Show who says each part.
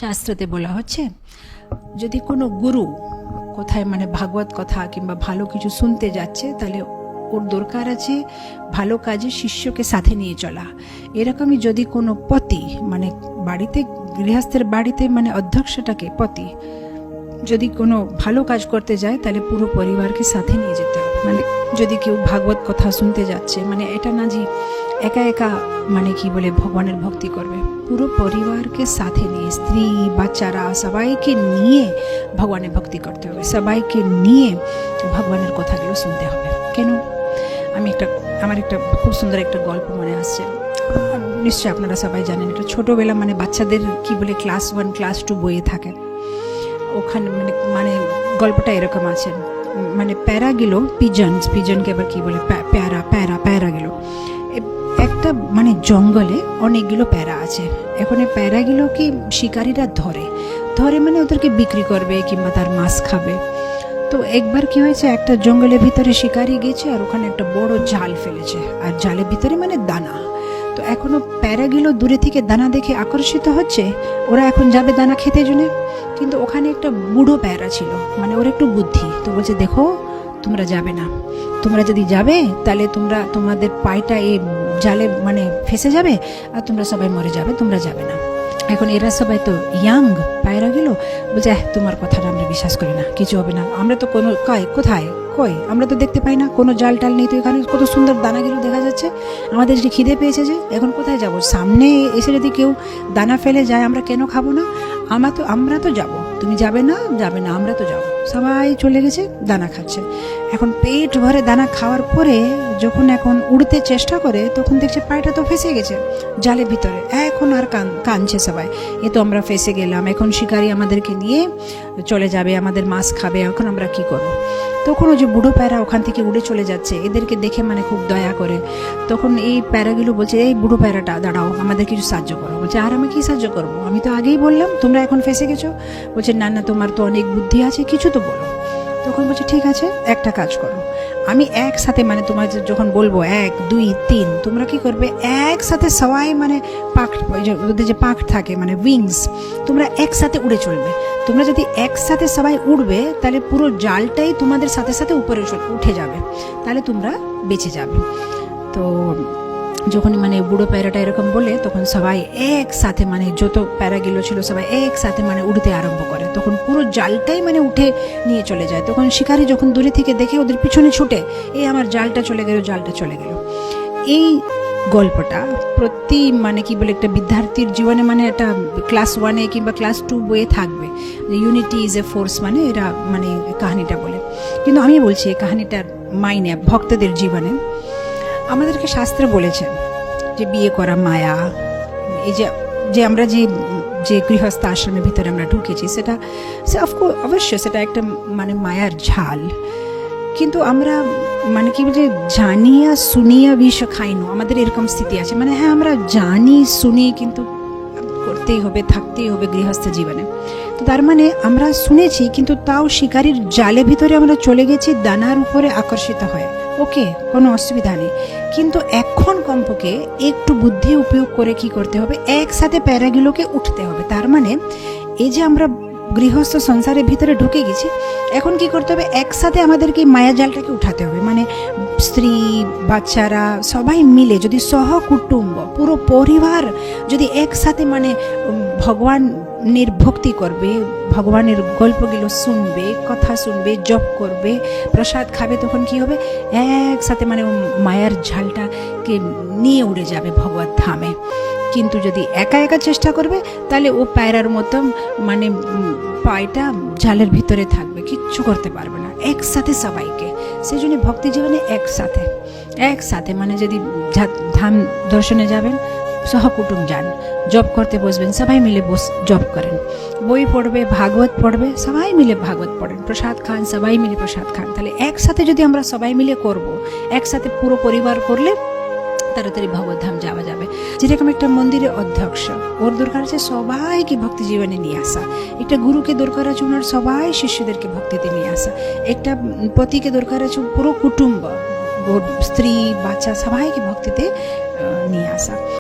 Speaker 1: শাস্ত্রতে বলা হচ্ছে, যদি কোনো গুরু কোথায় ভাগবত কথা কিংবা ভালো কিছু শুনতে যাচ্ছে, তাহলে ওর দরকার আছে ভালো কাজে শিষ্যকে সাথে নিয়ে চলা। এরকমই যদি কোনো পতি বাড়িতে, গৃহস্থের বাড়িতে অধ্যক্ষটাকে পতি যদি কোনো ভালো কাজ করতে যায়, তাহলে পুরো পরিবারকে সাথে নিয়ে যেতে হবে। যদি কেউ ভাগবত কথা শুনতে যাচ্ছে, এটা না যে একা একা কি বলে ভগবানের ভক্তি করবে, পুরো পরিবারকে সাথে নিয়ে, স্ত্রী বাচ্চারা সবাইকে নিয়ে ভগবানের ভক্তি করতে হবে, সবাইকে নিয়ে ভগবানের কথাগুলো শুনতে হবে। কেন? আমার একটা খুব সুন্দর একটা গল্প মনে আসছে, নিশ্চয়ই আপনারা সবাই জানেন। এটা ছোটবেলা বাচ্চাদের কি বলে ক্লাস 1 ক্লাস 2 বইয়ে থাকে। ওখানে গল্পটা এরকম আছে, প্যারাগুলো পিজনকে আবার কি বলে প্যারাগুলো একটা জঙ্গলে অনেকগুলো প্যারা আছে। এখন এই প্যারাগুলোকে শিকারীরা ধরে ওদেরকে বিক্রি করবে কিংবা তার মাছ খাবে। তো একবার কি হয়েছে, একটা জঙ্গলের ভিতরে শিকারি গেছে আর ওখানে একটা বড় জাল ফেলেছে, আর জালের ভিতরে দানা। তো এখনো প্যারাগুলো দূরে থেকে দানা দেখে আকর্ষিত হচ্ছে, ওরা এখন যাবে দানা খেতে জন্য। কিন্তু ওখানে একটা বুড়ো প্যারা ছিল, ওর একটু বুদ্ধি। তো বলছে, দেখো তোমরা যাবে না, তোমরা যদি যাবে তাহলে তোমাদের পায়টা এই জালে ফেসে যাবে আর তোমরা সবাই মরে যাবে, তোমরা যাবে না। এখন এরা সবাই তো ইয়াং পায়রা গেল, বলছে তোমার কথাটা আমরা বিশ্বাস করি না, কিছু হবে না। আমরা তো কোনো কোথায় আমরা তো দেখতে পাই না, কোনো জাল টাল নেই। তো এখানে কত সুন্দর দানাগুলো দেখা যাচ্ছে, আমাদের যে খিদে পেয়েছে, যে এখন কোথায় যাব? সামনে এসে যদি কেউ দানা ফেলে যায়, আমরা কেন খাবো না? আমরা তো যাব, তুমি যাবে না, আমরা তো যাবো। সবাই চলে গেছে, দানা খাচ্ছে। এখন পেট ভরে দানা খাওয়ার পরে যখন এখন উড়তে চেষ্টা করে, তখন দেখছে পায়টা তো ফেসে গেছে জালের ভিতরে। এখন আর কাঁদছে সবাই, এ তো আমরা ফেসে গেলাম, এখন শিকারি আমাদেরকে নিয়ে চলে যাবে, আমাদের মাছ খাবে, এখন আমরা কি করবো? তখন ওই যে বুড়ো প্যারা ওখান থেকে উড়ে চলে যাচ্ছে, এদেরকে দেখে খুব দয়া করে। তখন এই প্যারাগুলো বলছে, এই বুড়ো প্যারাটা দাঁড়াও, আমাদের কিছু সাহায্য করো। বলছে, আর আমি কি সাহায্য করবো? আমি তো আগেই বললাম তোমরা এখন ফেসে গেছো। বলছে, না না, তোমার তো অনেক বুদ্ধি আছে, কিছু তো বলো। তখন বলছে, ঠিক আছে, একটা কাজ করো, আমি একসাথে তোমার যখন বলবো 1 2 3, তোমরা কি করবে, একসাথে সবাই পাখ, ওদের যে পাখ থাকে উইংস, তোমরা একসাথে উড়ে চলবে। তোমরা যদি একসাথে সবাই উড়বে, তাহলে পুরো জালটাই তোমাদের সাথে সাথে উপরে উঠে যাবে, তাহলে তোমরা বেঁচে যাবে। তো যখন বুড়ো প্যারাটা এরকম বলে, তখন সবাই একসাথে যত প্যারাগুলো ছিল সবাই একসাথে উড়তে আরম্ভ করে। তখন পুরো জালটাই উঠে নিয়ে চলে যায়। তখন শিকারি যখন দূরে থেকে দেখে, ওদের পিছনে ছুটে, এই আমার জালটা চলে গেল। এই গল্পটা প্রতি কি বলে একটা বিদ্যার্থীর জীবনে একটা ক্লাস 1 কিংবা ক্লাস 2 বইয়ে থাকবে, ইউনিটি ইজ এ ফোর্স, এরা কাহিনীটা বলে। কিন্তু আমি বলছি, এই কাহিনীটার মাইনে ভক্তদের জীবনে আমাদেরকে শাস্ত্রে বলেছে যে বিয়ে করা মায়া। এই যে আমরা যে গৃহস্থ আশ্রমের ভিতরে আমরা ঢুকেছি, সেটা অবশ্যই সেটা একটা মায়ার ঝাল। কিন্তু আমরা কি বলছে, জানিয়া শুনিয়া বিষ খাইনো, আমাদের এরকম স্থিতি আছে। হ্যাঁ, আমরা জানি শুনি, কিন্তু করতেই হবে, থাকতেই হবে গৃহস্থ জীবনে। তো তার আমরা শুনেছি, কিন্তু তাও শিকারীর জালের ভিতরে আমরা চলে গেছি, দানার উপরে আকর্ষিত হয়। ওকে, কোনো অসুবিধা নেই, কিন্তু এখন কমপক্ষে একটু বুদ্ধি উপয়োগ করে কি করতে হবে, একসাথে প্যারাগুলোকে উঠতে হবে। তার এই যে আমরা গৃহস্থ সংসারের ভিতরে ঢুকে গেছি, এখন কি করতে হবে, একসাথে আমাদেরকে মায়া জালটাকে উঠাতে হবে। স্ত্রী বাচ্চারা সবাই মিলে যদি সহকুটুম্ব পুরো পরিবার যদি একসাথে ভগবানের ভক্তি করবে, ভগবানের গল্পগুলো শুনবে, কথা শুনবে, জপ করবে, প্রসাদ খাবে, তখন কি হবে, একসাথে মায়ার ঝালটাকে নিয়ে উড়ে যাবে ভগবত ধামে। কিন্তু যদি একা একা চেষ্টা করবে, তাহলে ও পায়রার মতো পায়টা জালের ভিতরে থাকবে, কিচ্ছু করতে পারবে না। একসাথে সবাইকে, সেই জন্য ভক্তি জীবনে একসাথে যদি ধাম দর্শনে যাবেন, সহকুটুম যান, জব করতে বসবেন, সবাই মিলে জব করেন, বই পড়বে, ভাগবত পড়বে, সবাই মিলে ভাগবত পড়েন, প্রসাদ খান, সবাই মিলে প্রসাদ খান। তাহলে একসাথে যদি আমরা সবাই মিলে করব, একসাথে পুরো পরিবার করলে তাড়াতাড়ি ভগবত ধাম যাওয়া যাবে। যেরকম একটা মন্দিরে অধ্যক্ষ, ওর দরকার আছে সবাইকে ভক্তি জীবনে নিয়ে আসা। একটা গুরুকে দরকার আছে ওনার সবাই শিষ্যদেরকে ভক্তিতে নিয়ে আসা। একটা পতিকে দরকার আছে পুরো কুটুম্ব, স্ত্রী বাচ্চা সবাইকে ভক্তিতে নিয়ে আসা।